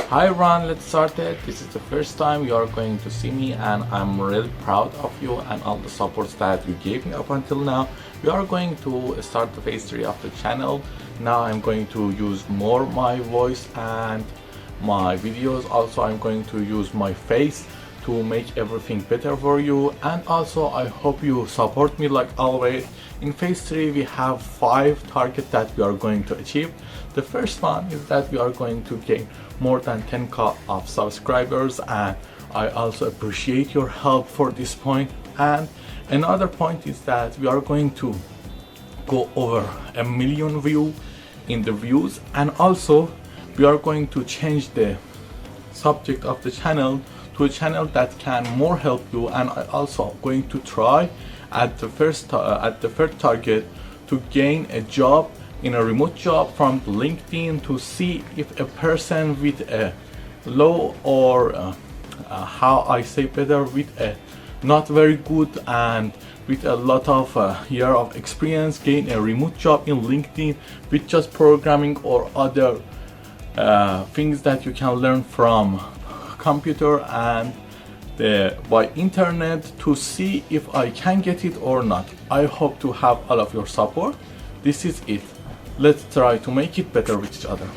Hi Ron, let's start it. This is the first time you are going to see me and I'm really proud of you and all the supports that you gave me up until now. We are going to start the phase 3 of the channel. Now I'm going to use more my voice and my videos. Also I'm going to use my face to make everything better for you, and also I hope you support me like always. In phase 3 we have 5 targets that we are going to achieve. The first one is that we are going to gain more than 10k of subscribers, and I also appreciate your help for this point. And another point is that we are going to go over 1 million views in the views, and also we are going to change the subject of the channel to a channel that can more help you. And I also going to try at the third target to gain a job in a remote job from LinkedIn, to see if a person with a low or how I say better, with a not very good and with a lot of year of experience gain a remote job in LinkedIn with just programming or other things that you can learn from computer and by internet, to see if I can get it or not. I hope to have all of your support. This is it. Let's try to make it better with each other.